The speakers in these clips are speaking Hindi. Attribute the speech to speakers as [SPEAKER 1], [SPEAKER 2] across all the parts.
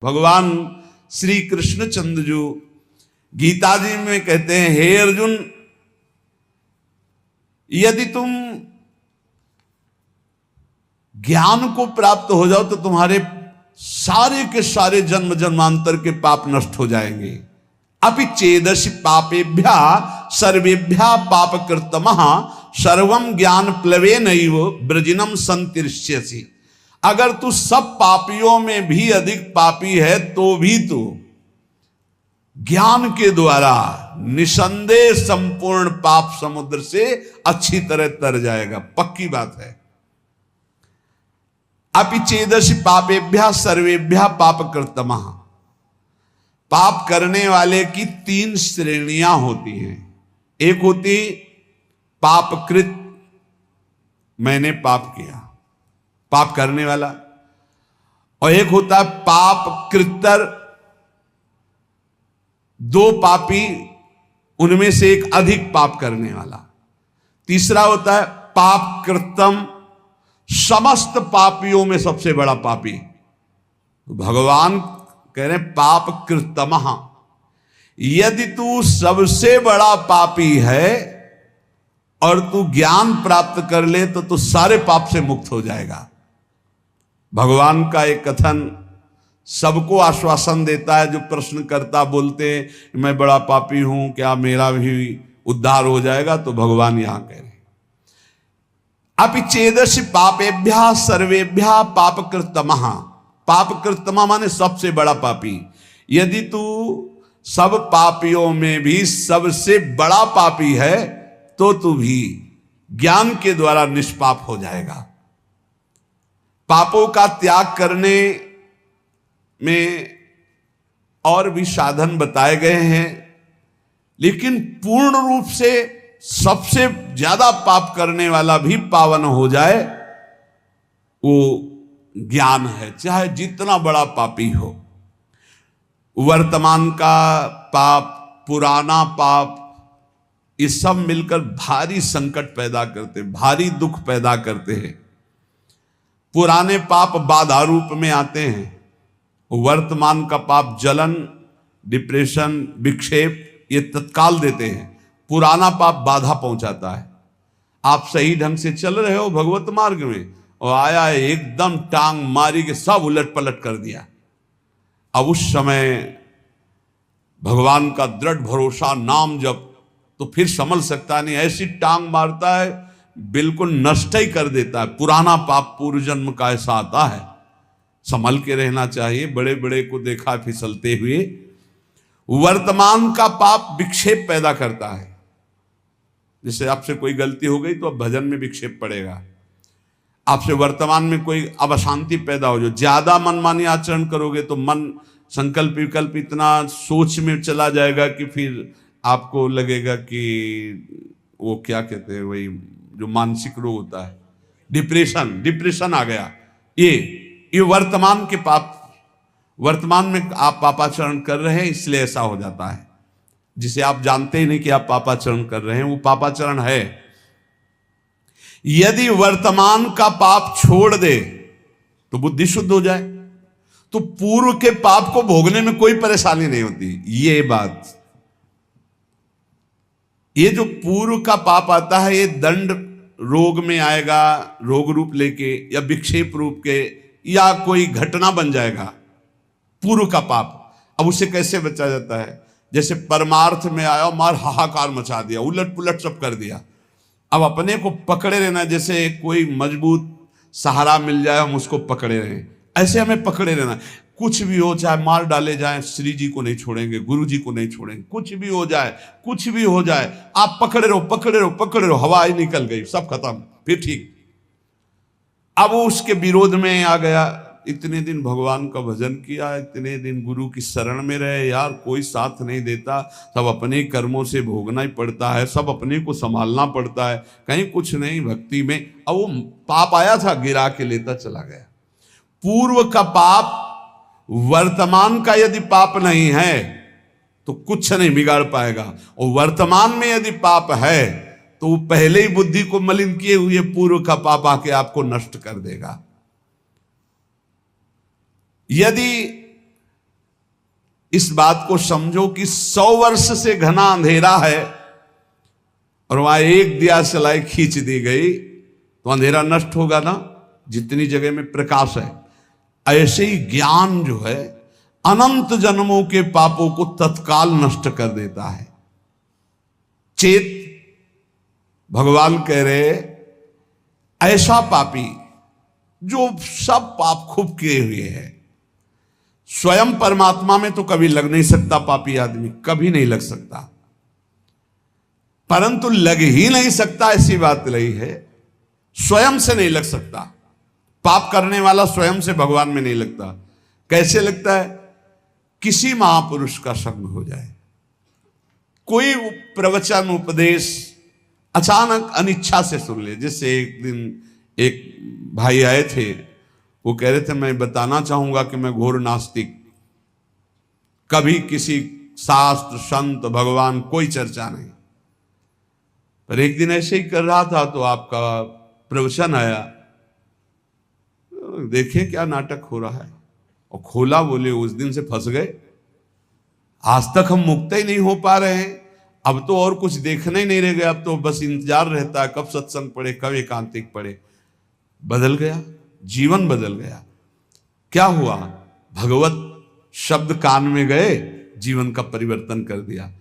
[SPEAKER 1] भगवान श्री कृष्णचंद्र जो गीता जी में कहते हैं, हे अर्जुन, यदि तुम ज्ञान को प्राप्त हो जाओ तो तुम्हारे सारे के सारे जन्म जन्मांतर के पाप नष्ट हो जाएंगे। अपि चेदसि पापेभ्या सर्वेभ्या पाप कृतमः सर्वम ज्ञान प्लवेनैव ब्रजिनम संतिष्यसि। अगर तू सब पापियों में भी अधिक पापी है तो भी तू ज्ञान के द्वारा निसंदेह संपूर्ण पाप समुद्र से अच्छी तरह तर जाएगा, पक्की बात है। अपि चेदसि पापेभ्या सर्वेभ्या पाप कृतमः। पाप करने वाले की तीन श्रेणियां होती हैं। एक होती पापकृत, मैंने पाप किया, पाप करने वाला, और एक होता है पाप कृतर, दो पापी उनमें से एक अधिक पाप करने वाला। तीसरा होता है पाप कृतम, समस्त पापियों में सबसे बड़ा पापी। भगवान कह रहे हैं पाप कृतमः, यदि तू सबसे बड़ा पापी है और तू ज्ञान प्राप्त कर ले तो तू सारे पाप से मुक्त हो जाएगा। भगवान का एक कथन सबको आश्वासन देता है। जो प्रश्न करता बोलते हैं मैं बड़ा पापी हूं, क्या मेरा भी उद्धार हो जाएगा? तो भगवान यहां कह रहे हैं अपि चेदसि पापेभ्यः सर्वेभ्यः पाप कृतमः। पाप कृतमः माने सबसे बड़ा पापी। यदि तू सब पापियों में भी सबसे बड़ा पापी है तो तू भी ज्ञान के द्वारा निष्पाप हो जाएगा। पापों का त्याग करने में और भी साधन बताए गए हैं, लेकिन पूर्ण रूप से सबसे ज्यादा पाप करने वाला भी पावन हो जाए वो ज्ञान है, चाहे जितना बड़ा पापी हो। वर्तमान का पाप, पुराना पाप, ये सब मिलकर भारी संकट पैदा करते, भारी दुख पैदा करते हैं। पुराने पाप बाधा रूप में आते हैं, वर्तमान का पाप जलन, डिप्रेशन, विक्षेप ये तत्काल देते हैं। पुराना पाप बाधा पहुंचाता है। आप सही ढंग से चल रहे हो भगवत मार्ग में और आया है एकदम टांग मारी के सब उलट पलट कर दिया। अब उस समय भगवान का दृढ़ भरोसा, नाम जप, तो फिर संभल सकता नहीं। ऐसी टांग मारता है बिल्कुल नष्ट ही कर देता है। पुराना पाप पूर्व जन्म का ऐसा आता है, संभल के रहना चाहिए। बड़े बड़े को देखा फिसलते हुए। वर्तमान का पाप विक्षेप पैदा करता है। जैसे आपसे कोई गलती हो गई तो अब भजन में विक्षेप पड़ेगा। आपसे वर्तमान में कोई अब अशांति पैदा हो, जो ज्यादा मनमानी आचरण करोगे तो मन संकल्प विकल्प इतना सोच में चला जाएगा कि फिर आपको लगेगा कि वो क्या कहते हैं, वही जो मानसिक रोग होता है, डिप्रेशन आ गया। ये वर्तमान के पाप, वर्तमान में आप पापाचरण कर रहे हैं इसलिए ऐसा हो जाता है। जिसे आप जानते ही नहीं कि आप पापाचरण कर रहे हैं, वो पापाचरण है। यदि वर्तमान का पाप छोड़ दे तो बुद्धि शुद्ध हो जाए तो पूर्व के पाप को भोगने में कोई परेशानी नहीं होती। ये बात, ये जो पूर्व का पाप आता है ये दंड रोग में आएगा, रोग रूप लेके या विक्षेप रूप के, या कोई घटना बन जाएगा पूर्व का पाप। अब उसे कैसे बचा जाता है? जैसे परमार्थ में आया, मार हाहाकार मचा दिया, उलट पुलट सब कर दिया। अब अपने को पकड़े रहना, जैसे कोई मजबूत सहारा मिल जाए हम उसको पकड़े रहें, ऐसे हमें पकड़े रहना। कुछ भी हो, चाहे मार डाले जाए, श्री जी को नहीं छोड़ेंगे, गुरु जी को नहीं छोड़ेंगे। कुछ भी हो जाए, कुछ भी हो जाए, आप पकड़े रहो, पकड़े रहो, पकड़े रहो। हवा ही निकल गई, सब खत्म, फिर ठीक। अब वो उसके विरोध में आ गया। इतने दिन भगवान का भजन किया, इतने दिन गुरु की शरण में रहे, यार कोई साथ नहीं देता, सब अपने कर्मों से भोगना ही पड़ता है, सब अपने को संभालना पड़ता है, कहीं कुछ नहीं भक्ति में। अब वो पाप आया था, गिरा के लेता चला गया। पूर्व का पाप वर्तमान का यदि पाप नहीं है तो कुछ नहीं बिगाड़ पाएगा, और वर्तमान में यदि पाप है तो वो पहले ही बुद्धि को मलिन किए हुए पूर्व का पाप आके आपको नष्ट कर देगा। यदि इस बात को समझो कि 100 वर्ष से घना अंधेरा है और वहां एक दिया सलाई खींच दी गई तो अंधेरा नष्ट होगा ना, जितनी जगह में प्रकाश है। ऐसे ही ज्ञान जो है अनंत जन्मों के पापों को तत्काल नष्ट कर देता है। चेत भगवान कह रहे ऐसा पापी जो सब पाप खूब किए हुए है, स्वयं परमात्मा में तो कभी लग नहीं सकता, पापी आदमी कभी नहीं लग सकता, परंतु लग ही नहीं सकता ऐसी बात नहीं है, स्वयं से नहीं लग सकता। पाप करने वाला स्वयं से भगवान में नहीं लगता। कैसे लगता है? किसी महापुरुष का संग हो जाए, कोई प्रवचन उपदेश अचानक अनिच्छा से सुन ले। जैसे एक दिन एक भाई आए थे, वो कह रहे थे मैं बताना चाहूंगा कि मैं घोर नास्तिक, कभी किसी शास्त्र संत भगवान कोई चर्चा नहीं। पर एक दिन ऐसे ही कर रहा था तो आपका प्रवचन आया, देखे क्या नाटक हो रहा है, और खोला, बोले उस दिन से फंस गए, आज तक हम मुक्त ही नहीं हो पा रहे हैं, अब तो और कुछ देखना ही नहीं रह गया, अब तो बस इंतजार रहता है कब सत्संग पढ़े, कब एकांतिक पढ़े। बदल गया, जीवन बदल गया। क्या हुआ? भगवत शब्द कान में गए, जीवन का परिवर्तन कर दिया।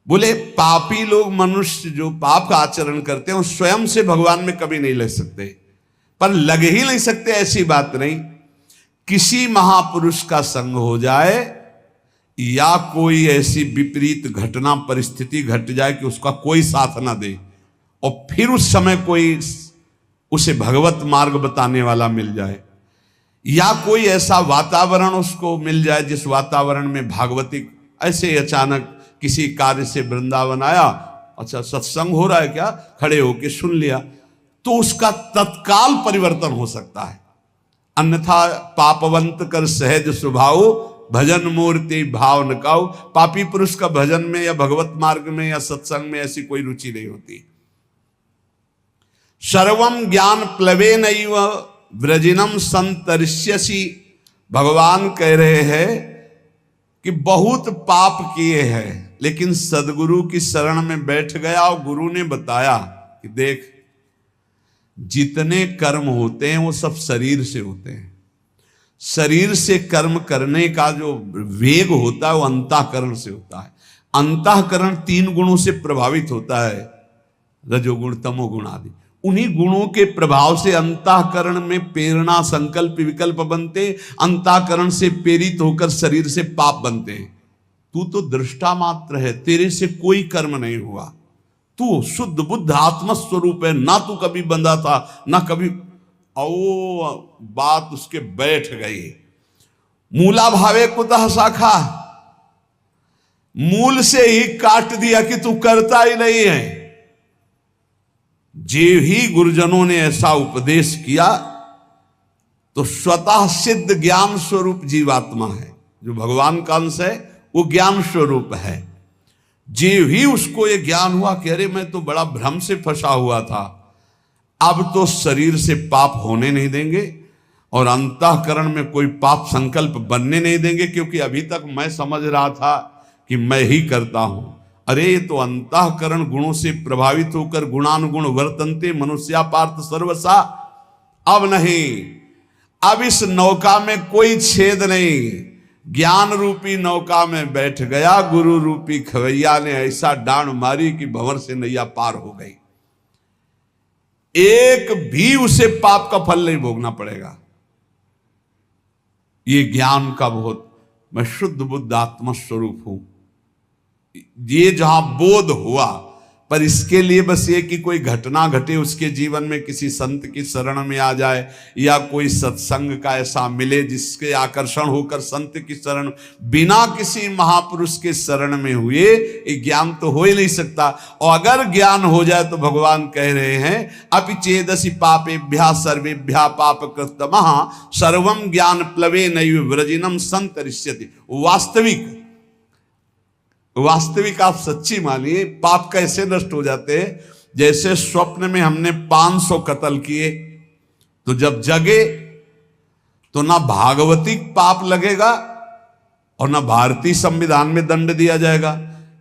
[SPEAKER 1] बोले पापी लोग, मनुष्य जो पाप का आचरण करते हैं, स्वयं से भगवान में कभी नहीं लग सकते, पर लग ही नहीं सकते ऐसी बात नहीं। किसी महापुरुष का संग हो जाए या कोई ऐसी विपरीत घटना परिस्थिति घट जाए कि उसका कोई साथ ना दे, और फिर उस समय कोई उसे भगवत मार्ग बताने वाला मिल जाए, या कोई ऐसा वातावरण उसको मिल जाए जिस वातावरण में भागवतिक, ऐसे अचानक किसी कार्य से वृंदावन आया, अच्छा सत्संग हो रहा है क्या, खड़े होके सुन लिया, तो उसका तत्काल परिवर्तन हो सकता है। अन्यथा पापवंत कर सहज स्वभाव, भजन मूर्ति भाव न काऊ। पापी पुरुष का भजन में या भगवत मार्ग में या सत्संग में ऐसी कोई रुचि नहीं होती। सर्वम ज्ञान प्लवे नैव व्रजिनम संतरिष्यसि। भगवान कह रहे हैं कि बहुत पाप किए हैं, लेकिन सदगुरु की शरण में बैठ गया और गुरु ने बताया कि देख, जितने कर्म होते हैं वो सब शरीर से होते हैं। शरीर से कर्म करने का जो वेग होता है वो अंतःकरण से होता है। अंतःकरण 3 गुणों से प्रभावित होता है, रजोगुण तमोगुण आदि। उन्हीं गुणों के प्रभाव से अंतःकरण में प्रेरणा संकल्प विकल्प बनते, अंतःकरण से प्रेरित होकर शरीर से पाप बनते हैं। तू तो दृष्टा मात्र है, तेरे से कोई कर्म नहीं हुआ, तू शुद्ध बुद्ध आत्मस्वरूप है, ना तू कभी बंधा था ना कभी। ओ बात उसके बैठ गई। मूला भावे कुतः शाखा, मूल से ही काट दिया कि तू करता ही नहीं है। जे ही गुरुजनों ने ऐसा उपदेश किया तो स्वतः सिद्ध ज्ञान स्वरूप जीवात्मा है, जो भगवान का अंश है वो ज्ञान स्वरूप है। जे ही उसको ये ज्ञान हुआ कि अरे मैं तो बड़ा भ्रम से फंसा हुआ था, अब तो शरीर से पाप होने नहीं देंगे और अंतःकरण में कोई पाप संकल्प बनने नहीं देंगे, क्योंकि अभी तक मैं समझ रहा था कि मैं ही करता हूं। अरे ये तो अंतःकरण गुणों से प्रभावित होकर गुणानुगुण वर्तन्ते मनुष्या पार्थ सर्वसा। अब नहीं, अब इस नौका में कोई छेद नहीं, ज्ञान रूपी नौका में बैठ गया। गुरु रूपी खवैया ने ऐसा डांड मारी कि भंवर से नैया पार हो गई। एक भी उसे पाप का फल नहीं भोगना पड़ेगा। ये ज्ञान का बहुत, मैं शुद्ध बुद्ध आत्मा स्वरूप हूं, ये जहां बोध हुआ, पर इसके लिए बस ये कि कोई घटना घटे उसके जीवन में, किसी संत की शरण में आ जाए या कोई सत्संग का ऐसा मिले जिसके आकर्षण होकर संत की शरण, बिना किसी महापुरुष के शरण में हुए ये ज्ञान तो हो ही नहीं सकता। और अगर ज्ञान हो जाए तो भगवान कह रहे हैं अपि चेदसि पापेभ्यः सर्वेभ्यः पापकृतमः सर्वं ज्ञान प्लवे नैव व्रजिनम संतरिष्यति। वास्तविक आप सच्ची मानिए, पाप कैसे नष्ट हो जाते हैं? जैसे स्वप्न में हमने 500 कत्ल किए, तो जब जगे तो ना भागवतिक पाप लगेगा और ना भारतीय संविधान में दंड दिया जाएगा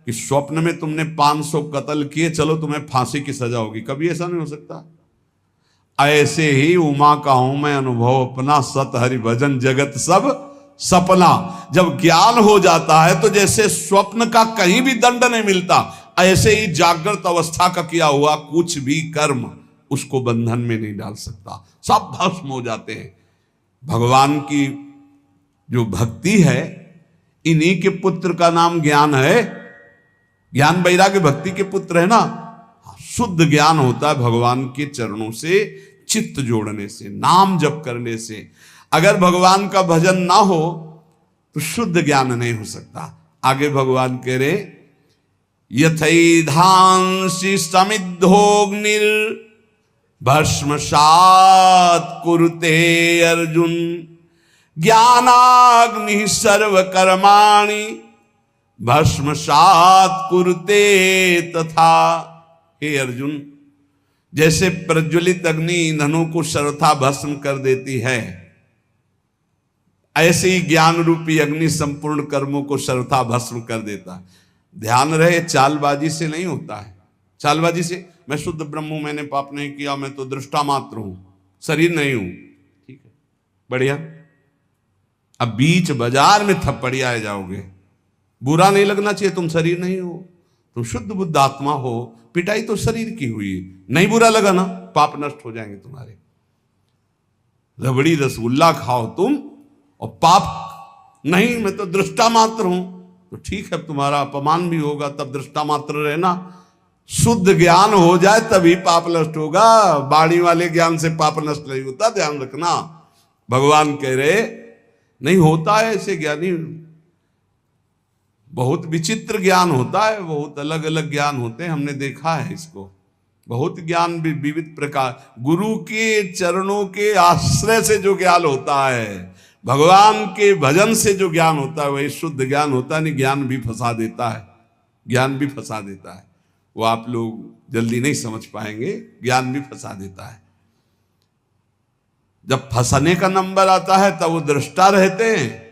[SPEAKER 1] कि स्वप्न में तुमने 500 कत्ल किए, चलो तुम्हें फांसी की सजा होगी। कभी ऐसा नहीं हो सकता। ऐसे ही उमा का हूं मैं अनुभव अपना, सत हरि भजन जगत सब सपना। जब ज्ञान हो जाता है तो जैसे स्वप्न का कहीं भी दंड नहीं मिलता, ऐसे ही जागृत अवस्था का किया हुआ कुछ भी कर्म उसको बंधन में नहीं डाल सकता, सब भस्म हो जाते हैं। भगवान की जो भक्ति है, इन्हीं के पुत्र का नाम ज्ञान है। ज्ञान वैराग्य भक्ति के पुत्र है ना। शुद्ध ज्ञान होता है भगवान के चरणों से चित्त जोड़ने से, नाम जप करने से। अगर भगवान का भजन ना हो तो शुद्ध ज्ञान नहीं हो सकता। आगे भगवान कह रहे, यथैधांसि समिद्धोग्निर भस्मसात् कुरुते अर्जुन, ज्ञानाग्नि सर्व कर्माणि भस्मसात् कुरुते तथा। हे अर्जुन, जैसे प्रज्वलित अग्नि ईंधनों को सर्वथा भस्म कर देती है, ऐसे ही ज्ञान रूपी अग्नि संपूर्ण कर्मों को सर्वथा भस्म कर देता है। ध्यान रहे, चालबाजी से नहीं होता है। चालबाजी से मैं शुद्ध ब्रह्म हूं, मैंने पाप नहीं किया, मैं तो दृष्टा मात्र हूं, शरीर नहीं हूं, ठीक है, बढ़िया। अब बीच बाजार में थप्पड़ियाए जाओगे, बुरा नहीं लगना चाहिए, तुम शरीर नहीं हो, तुम शुद्ध बुद्ध आत्मा हो, पिटाई तो शरीर की हुई, नहीं बुरा लगा ना, पाप नष्ट हो जाएंगे तुम्हारे। रबड़ी रसगुल्ला खाओ तुम और पाप नहीं, मैं तो दृष्टा मात्र हूं, तो ठीक है, तुम्हारा अपमान भी होगा, तब दृष्टा मात्र रहना। शुद्ध ज्ञान हो जाए तभी पाप नष्ट होगा, बाणी वाले ज्ञान से पाप नष्ट नहीं होता, ध्यान रखना। भगवान कह रहे नहीं होता है ऐसे ज्ञानी, बहुत विचित्र ज्ञान होता है, बहुत अलग अलग ज्ञान होते हैं, हमने देखा है इसको। बहुत ज्ञान भी विविध प्रकार, गुरु के चरणों के आश्रय से जो ज्ञान होता है, भगवान के भजन से जो ज्ञान होता है, वही शुद्ध ज्ञान होता है। नहीं, ज्ञान भी फंसा देता है, ज्ञान भी फंसा देता है, वो आप लोग जल्दी नहीं समझ पाएंगे, ज्ञान भी फंसा देता है। जब फंसने का नंबर आता है तब वो दृष्टा रहते हैं,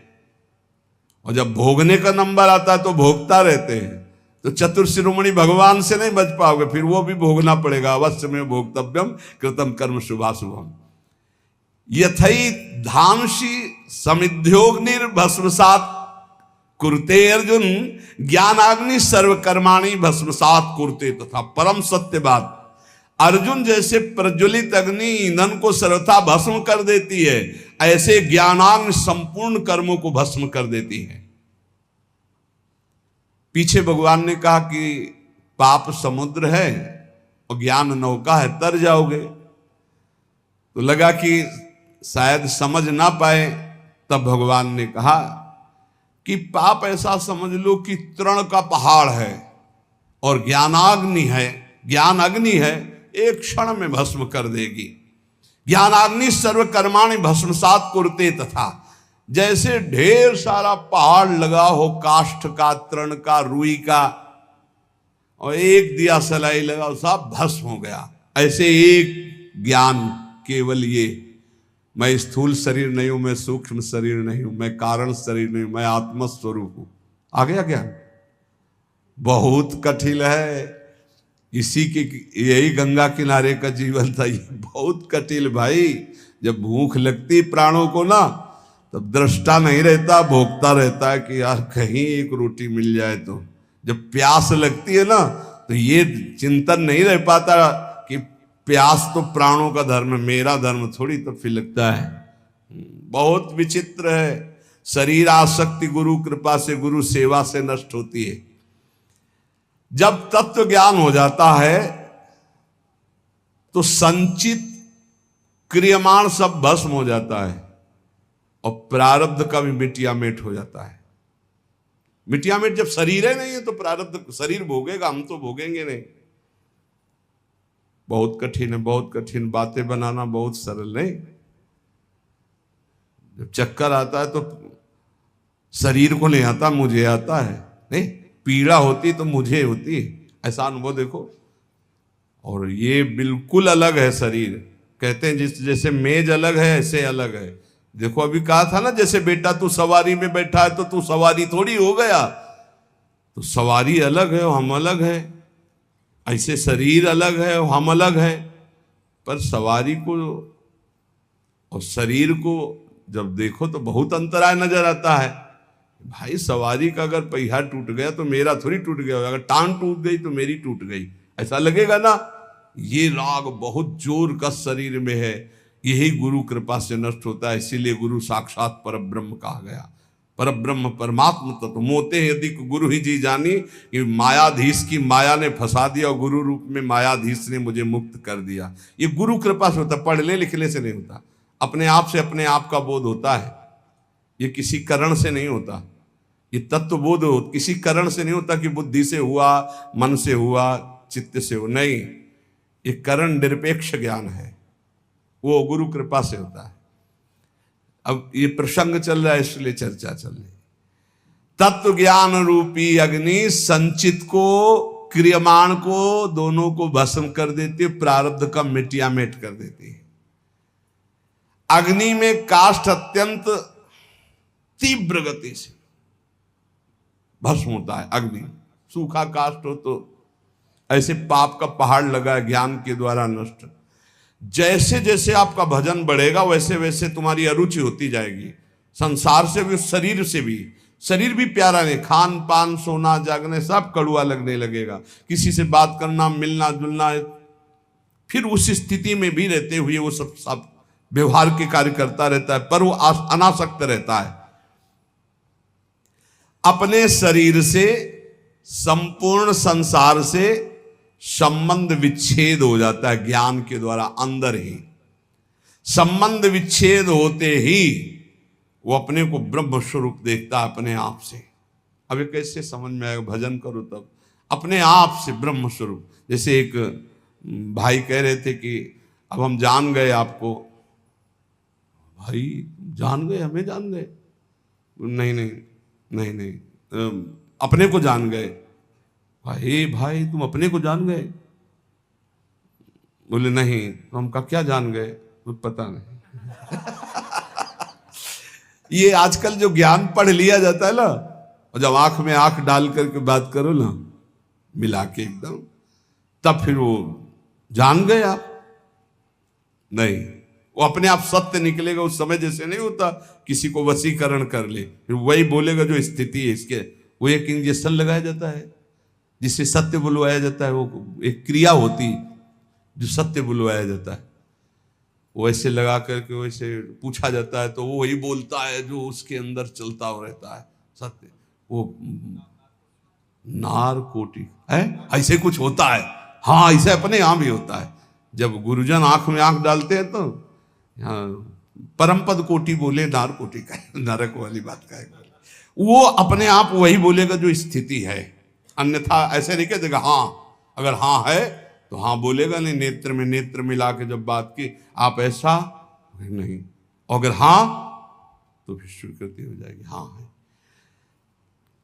[SPEAKER 1] और जब भोगने का नंबर आता है तो भोगता रहते हैं। तो चतुर शिरोमणि भगवान से नहीं बच पाओगे, फिर वो भी भोगना पड़ेगा। अवश्य में भोक्तव्यम कृतम कर्म शुभाशुभम। यथै धामसी समिध्योग्निर्भस्मसात् कुरुते अर्जुन, ज्ञानाग्नि सर्वकर्माणि भस्मसात् कुरुते तथा। परम सत्य बात, अर्जुन जैसे प्रज्वलित अग्नि ईंधन को सर्वथा भस्म कर देती है, ऐसे ज्ञानाग्नि संपूर्ण कर्मों को भस्म कर देती है। पीछे भगवान ने कहा कि पाप समुद्र है और ज्ञान नौका है, तर जाओगे। तो लगा कि शायद समझ ना पाए, तब भगवान ने कहा कि पाप ऐसा समझ लो कि तृण का पहाड़ है और ज्ञानाग्नि है, ज्ञान अग्नि है, एक क्षण में भस्म कर देगी। ज्ञानाग्नि सर्वकर्माणि भस्मसात् कुरुते तथा। जैसे ढेर सारा पहाड़ लगा हो, काष्ठ का, तृण का, रुई का, और एक दिया सलाई लगा, सब भस्म हो गया। ऐसे एक ज्ञान, केवल ये, मैं स्थूल शरीर नहीं हूं, मैं सूक्ष्म शरीर नहीं हूं, मैं कारण शरीर नहीं हूं, मैं आत्मस्वरूप हूं, आ गया ज्ञान। बहुत कठिन है, इसी के यही गंगा किनारे का जीवन था, ये बहुत कठिन भाई। जब भूख लगती प्राणों को ना, तब दृष्टा नहीं रहता, भोगता रहता है कि यार कहीं एक रोटी मिल जाए। तो जब प्यास लगती है ना, तो ये चिंतन नहीं रह पाता कि प्यास तो प्राणों का धर्म, मेरा धर्म थोड़ी, तो फिर लगता है बहुत विचित्र है। शरीर आसक्ति गुरु कृपा से, गुरु सेवा से नष्ट होती है। जब तत्व ज्ञान हो जाता है तो संचित क्रियमाण सब भस्म हो जाता है और प्रारब्ध का भी मिटिया मेट हो जाता है। मिटिया मेट जब शरीर है नहीं है तो प्रारब्ध शरीर भोगेगा, हम तो भोगेंगे नहीं। बहुत कठिन है, बहुत कठिन। बातें बनाना बहुत सरल नहीं। जब चक्कर आता है तो शरीर को नहीं आता, मुझे आता है। नहीं, पीड़ा होती तो मुझे होती, ऐसा अनुभव देखो। और ये बिल्कुल अलग है शरीर। कहते हैं जिस जैसे मेज अलग है ऐसे अलग है। देखो अभी कहा था ना, जैसे बेटा तू सवारी में बैठा है तो तू सवारी थोड़ी हो गया। तो सवारी अलग है, हम अलग है। ऐसे शरीर अलग है, हम अलग है। पर सवारी को और शरीर को जब देखो तो बहुत अंतराय नजर आता है। भाई सवारी का अगर पहिया टूट गया तो मेरा थोड़ी टूट गया, अगर टांग टूट गई तो मेरी टूट गई, ऐसा लगेगा ना। ये राग बहुत जोर का शरीर में है, यही गुरु कृपा से नष्ट होता है। इसीलिए गुरु साक्षात परब्रह्म कहा गया। परब्रह्म परमात्मा तत्व मोते यदि गुरु ही जी जानी, कि मायाधीश की माया ने फंसा दिया और गुरु रूप में मायाधीश ने मुझे मुक्त कर दिया। ये गुरु कृपा से होता, पढ़ने लिखने से नहीं होता। अपने आप से अपने आप का बोध होता है, ये किसी करण से नहीं होता। ये तत्व बोध हो किसी करण से नहीं होता कि बुद्धि से हुआ, मन से हुआ, चित्त से हो, नहीं। ये करण निरपेक्ष ज्ञान है, वो गुरु कृपा से होता है। अब ये प्रसंग चल रहा है इसलिए चर्चा चल रही। तत्व ज्ञान रूपी अग्नि संचित को, क्रियमाण को, दोनों को भस्म कर देती है, प्रारब्ध का मिटिया मेट कर देती है। अग्नि में काष्ठ अत्यंत तीव्र गति से भस्म होता है। अग्नि सूखा काष्ठ हो तो ऐसे पाप का पहाड़ लगा है, ज्ञान के द्वारा नष्ट। जैसे जैसे आपका भजन बढ़ेगा वैसे वैसे तुम्हारी अरुचि होती जाएगी, संसार से भी, शरीर से भी। शरीर भी प्यारा नहीं, खान पान सोना जागने सब कड़ुआ लगने लगेगा। किसी से बात करना, मिलना जुलना, फिर उस स्थिति में भी रहते हुए वो सब व्यवहार के कार्य करता रहता है, पर वो अनासक्त रहता है। अपने शरीर से, संपूर्ण संसार से संबंध विच्छेद हो जाता है ज्ञान के द्वारा। अंदर ही संबंध विच्छेद होते ही वो अपने को ब्रह्म स्वरूप देखता है अपने आप से। अब ये कैसे समझ में आएगा? भजन करो तब अपने आप से ब्रह्म स्वरूप। जैसे एक भाई कह रहे थे कि अब हम जान गए आपको। भाई जान गए? हमें जान गए? नहीं नहीं नहीं नहीं, अपने को जान गए। भाई तुम अपने को जान गए? बोले नहीं। तो हम कहा क्या जान गए? तो पता नहीं। ये आजकल जो ज्ञान पढ़ लिया जाता है ना, और जब आंख में आंख डाल करके बात करो ना, मिला के एकदम, तब फिर वो जान गए आप। नहीं, वो अपने आप सत्य निकलेगा। उस समय जैसे नहीं होता किसी को वशीकरण कर ले, फिर वही बोलेगा जो स्थिति है इसके। वो एक इंजेक्शन लगाया जाता है जिससे सत्य बुलवाया जाता है। वो एक क्रिया होती जो सत्य बुलवाया जाता है, वो ऐसे लगा करके वैसे पूछा जाता है तो वो वही बोलता है जो उसके अंदर चलता रहता है सत्य। वो नारकोटिक है, ऐसे कुछ होता है। हाँ, ऐसे अपने यहाँ भी होता है। जब गुरुजन आंख में आंख डालते हैं तो परम पद कोटि बोले, नारकोटिक है, नरक वाली बात का है। वो अपने आप वही बोलेगा जो स्थिति है। अन्यथा ऐसे नहीं कहेगा हाँ, अगर हाँ है तो हाँ बोलेगा, नहीं नेत्र में नेत्र मिला के जब बात की आप ऐसा नहीं, अगर हाँ तो फिर स्वीकृति हो जाएगी हाँ है।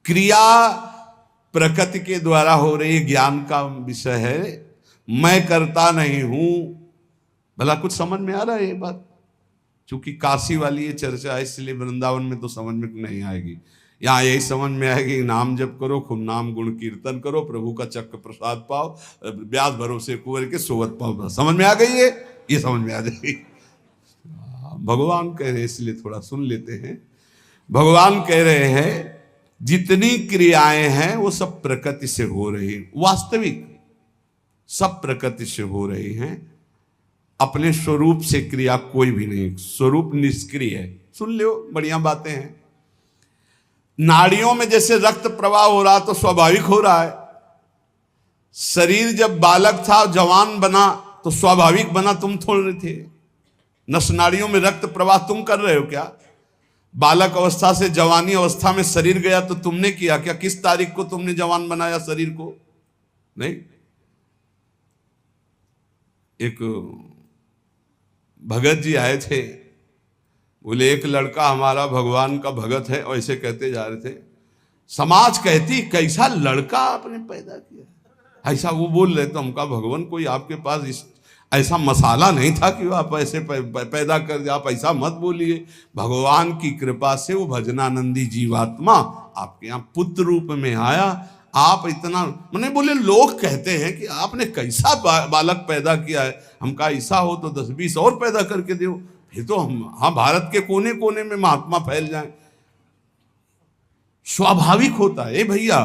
[SPEAKER 1] क्रिया प्रकृति के द्वारा हो रही ज्ञान का विषय है, मैं करता नहीं हूं। भला कुछ समझ में आ रहा है ये बात? चूंकि काशी वाली ये चर्चा है इसलिए वृंदावन में तो समझ में नहीं आएगी। यहाँ यही समझ में आएगी, नाम जप करो, खूब नाम गुण कीर्तन करो, प्रभु का चक्र प्रसाद पाओ, ब्याज भरोसे कुंवर के सोवत पाओ। समझ में आ गई ये समझ में आ जाएगी। भगवान कह रहे हैं, इसलिए थोड़ा सुन लेते हैं। भगवान कह रहे हैं जितनी क्रियाएं हैं वो सब प्रकृति से हो रही, वास्तविक सब प्रकृति से हो रही हैं। अपने स्वरूप से क्रिया कोई भी नहीं, स्वरूप निष्क्रिय है। सुन लो, बढ़िया बातें हैं। नाड़ियों में जैसे रक्त प्रवाह हो रहा तो स्वाभाविक हो रहा है। शरीर जब बालक था, जवान बना तो स्वाभाविक बना, तुम थोड़े थे। नस नाड़ियों में रक्त प्रवाह तुम कर रहे हो क्या? बालक अवस्था से जवानी अवस्था में शरीर गया तो तुमने किया क्या? किस तारीख को तुमने जवान बनाया शरीर को? नहीं। एक भगत जी आए थे, बोले एक लड़का हमारा भगवान का भगत है, ऐसे कहते जा रहे थे। समाज कहती कैसा लड़का आपने पैदा किया, ऐसा वो बोल रहे। तो हमका भगवान कोई आपके पास ऐसा मसाला नहीं था कि आप ऐसे पैदा कर दिया, आप ऐसा मत बोलिए। भगवान की कृपा से वो भजनानंदी जीवात्मा आपके यहाँ पुत्र रूप में आया। आप इतना मैंने बोले, लोग कहते हैं कि आपने कैसा बालक पैदा किया है। हम कहा ऐसा हो तो 10-20 और पैदा करके दो, फिर तो हम हाँ भारत के कोने कोने में महात्मा फैल जाएं। स्वाभाविक होता है भैया।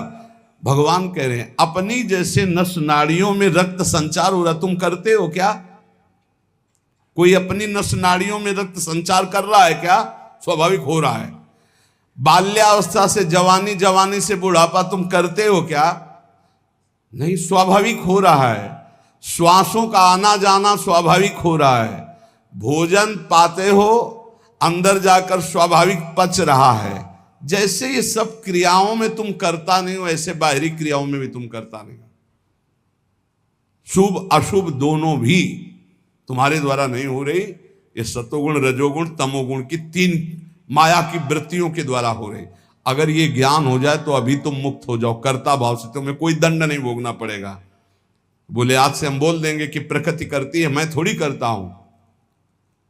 [SPEAKER 1] भगवान कह रहे हैं अपनी जैसे नस नाड़ियों में रक्त संचार हो रहा, तुम करते हो क्या? कोई अपनी नस नाड़ियों में रक्त संचार कर रहा है क्या? स्वाभाविक हो रहा है। बाल्यावस्था से जवानी, जवानी से बुढ़ापा तुम करते हो क्या? नहीं, स्वाभाविक हो रहा है। श्वासों का आना जाना स्वाभाविक हो रहा है। भोजन पाते हो, अंदर जाकर स्वाभाविक पच रहा है। जैसे ये सब क्रियाओं में तुम करता नहीं हो, ऐसे बाहरी क्रियाओं में भी तुम करता नहीं हो। शुभ अशुभ दोनों भी तुम्हारे द्वारा नहीं हो रही। ये सतोगुण, रजोगुण, तमोगुण की 3 माया की वृत्तियों के द्वारा हो रही। अगर ये ज्ञान हो जाए तो अभी तुम मुक्त हो जाओ। कर्ता भाव से तुम्हें कोई दंड नहीं भोगना पड़ेगा। बोले आज से हम बोल देंगे कि प्रकृति करती है, मैं थोड़ी करता हूं,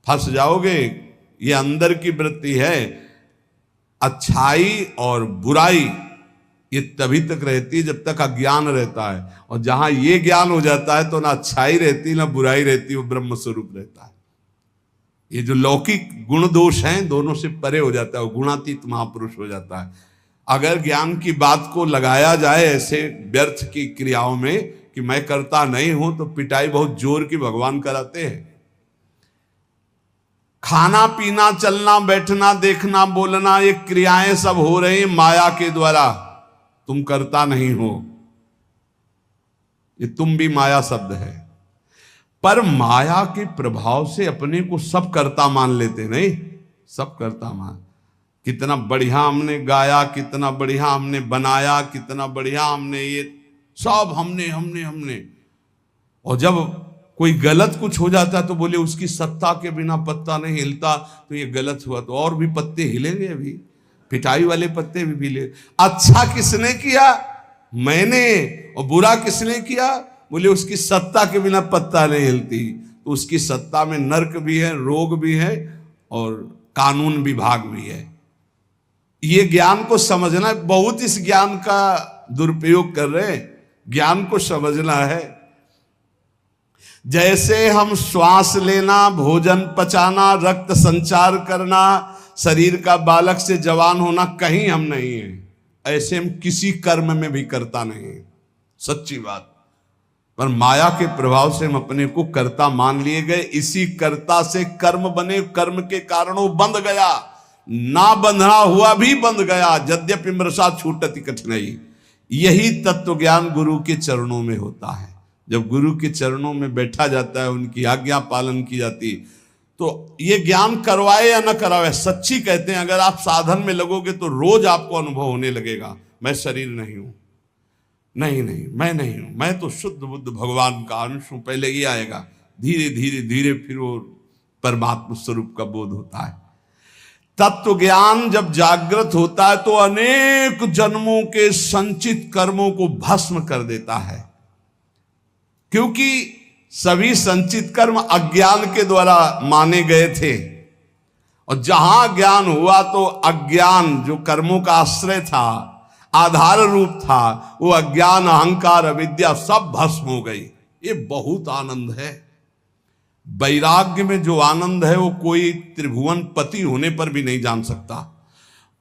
[SPEAKER 1] फंस जाओगे। ये अंदर की वृत्ति है। अच्छाई और बुराई ये तभी तक रहती है जब तक अज्ञान रहता है, और जहां ये ज्ञान हो जाता है तो ना अच्छाई रहती ना बुराई रहती, वो ब्रह्म स्वरूप रहता है। ये जो लौकिक गुण दोष हैं दोनों से परे हो जाता है, वो गुणातीत महापुरुष हो जाता है। अगर ज्ञान की बात को लगाया जाए ऐसे व्यर्थ की क्रियाओं में कि मैं करता नहीं हूं, तो पिटाई बहुत जोर की भगवान कराते हैं। खाना पीना, चलना बैठना, देखना बोलना, ये क्रियाएं सब हो रही माया के द्वारा, तुम करता नहीं हो। ये तुम भी माया शब्द है। पर माया के प्रभाव से अपने को सब करता मान लेते नहीं, सब करता मान। कितना बढ़िया हमने गाया, कितना बढ़िया हमने बनाया, कितना बढ़िया हमने ये सब हमने हमने हमने और जब कोई गलत कुछ हो जाता है तो बोले उसकी सत्ता के बिना पत्ता नहीं हिलता, तो ये गलत हुआ तो और भी पत्ते हिलेंगे। अभी पिटाई वाले पत्ते भी हिले। अच्छा किसने किया? मैंने। और बुरा किसने किया? बोले उसकी सत्ता के बिना पत्ता नहीं हिलती। तो उसकी सत्ता में नर्क भी है, रोग भी है और कानून विभाग भी है। ये ज्ञान को समझना है। बहुत इस ज्ञान का दुरुपयोग कर रहे हैं। ज्ञान को समझना है। जैसे हम श्वास लेना, भोजन पचाना, रक्त संचार करना, शरीर का बालक से जवान होना कहीं हम नहीं है, ऐसे हम किसी कर्म में भी करता नहीं है, सच्ची बात। पर माया के प्रभाव से हम अपने को कर्ता मान लिए गए। इसी कर्ता से कर्म बने, कर्म के कारण वो बंध गया, ना बंधना हुआ भी बंध गया। यद्यपि मृषा छूटति कठिनाई। यही तत्व ज्ञान गुरु के चरणों में होता है। जब गुरु के चरणों में बैठा जाता है, उनकी आज्ञा पालन की जाती, तो ये ज्ञान करवाए या न करवाए, सच्ची कहते हैं अगर आप साधन में लगोगे तो रोज आपको अनुभव होने लगेगा, मैं शरीर नहीं हूं, नहीं नहीं मैं नहीं हूं, मैं तो शुद्ध बुद्ध भगवान का अंश हूं। पहले ये आएगा, धीरे धीरे धीरे फिर वो परमात्मा स्वरूप का बोध होता है। तत्व ज्ञान जब जागृत होता है तो अनेक जन्मों के संचित कर्मों को भस्म कर देता है, क्योंकि सभी संचित कर्म अज्ञान के द्वारा माने गए थे। और जहां ज्ञान हुआ तो अज्ञान जो कर्मों का आश्रय था, आधार रूप था, वो अज्ञान, अहंकार, अविद्या सब भस्म हो गई। ये बहुत आनंद है। वैराग्य में जो आनंद है वो कोई त्रिभुवन पति होने पर भी नहीं जान सकता।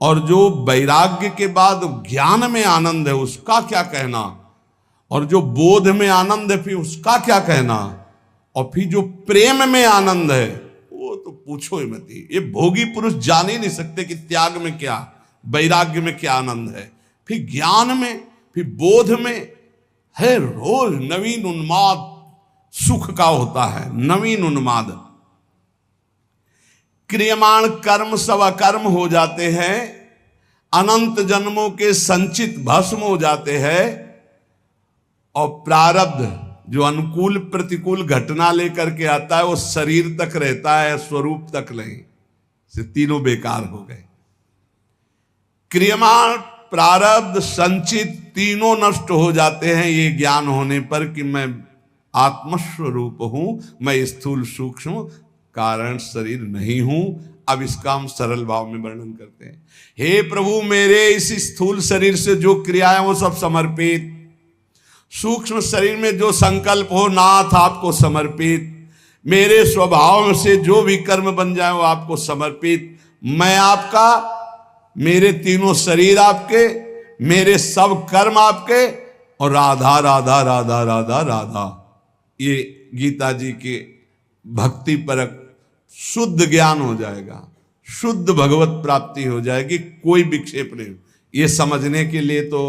[SPEAKER 1] और जो वैराग्य के बाद ज्ञान में आनंद है उसका क्या कहना, और जो बोध में आनंद है फिर उसका क्या कहना, और फिर जो प्रेम में आनंद है वो तो पूछो ही मत। ये भोगी पुरुष जान ही नहीं सकते कि त्याग में क्या, वैराग्य में क्या आनंद है। फिर ज्ञान में, फिर बोध में है रोज नवीन उन्माद सुख का होता है, नवीन उन्माद। क्रियमाण कर्म सब अकर्म हो जाते हैं, अनंत जन्मों के संचित भस्म हो जाते हैं, और प्रारब्ध जो अनुकूल प्रतिकूल घटना लेकर के आता है वो शरीर तक रहता है, स्वरूप तक नहीं। से तीनों बेकार हो गए। क्रियमाण, प्रारब्ध, संचित तीनों नष्ट हो जाते हैं ये ज्ञान होने पर कि मैं आत्मस्वरूप हूं, मैं स्थूल सूक्ष्म कारण शरीर नहीं हूं। अब इसका हम सरल भाव में वर्णन करते हैं। हे प्रभु, मेरे इस स्थूल शरीर से जो क्रियाएं वो सब समर्पित, सूक्ष्म शरीर में जो संकल्प हो नाथ आपको समर्पित, मेरे स्वभाव से जो भी कर्म बन जाए वो आपको समर्पित। मैं आपका, मेरे तीनों शरीर आपके, मेरे सब कर्म आपके, और राधा राधा राधा राधा राधा। ये गीता जी के भक्ति परक शुद्ध ज्ञान हो जाएगा, शुद्ध भगवत प्राप्ति हो जाएगी, कोई विक्षेप नहीं। ये समझने के लिए तो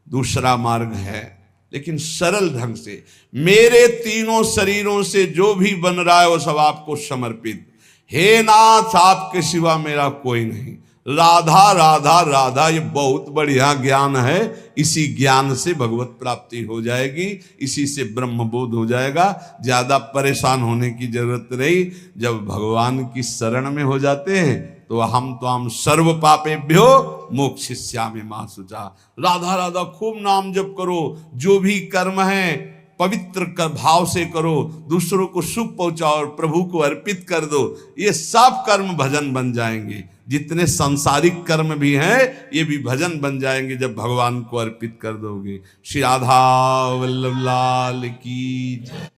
[SPEAKER 1] दूसरा मार्ग है, लेकिन सरल ढंग से मेरे तीनों शरीरों से जो भी बन रहा है वो सब आपको समर्पित। हे नाथ, आपके सिवा मेरा कोई नहीं। राधा राधा राधा, ये बहुत बढ़िया ज्ञान है। इसी ज्ञान से भगवत प्राप्ति हो जाएगी, इसी से ब्रह्म बोध हो जाएगा। ज्यादा परेशान होने की जरूरत नहीं। जब भगवान की शरण में हो जाते हैं तो हम सर्व पापेभ्यो मोक्षयिष्यामि मा शुचा। राधा राधा खूब नाम जप करो, जो भी कर्म है पवित्र कर भाव से करो, दूसरों को सुख पहुंचाओ और प्रभु को अर्पित कर दो। ये सब कर्म भजन बन जाएंगे। जितने सांसारिक कर्म भी हैं ये भी भजन बन जाएंगे जब भगवान को अर्पित कर दोगे। श्री राधा वल्लभ लाल की जय।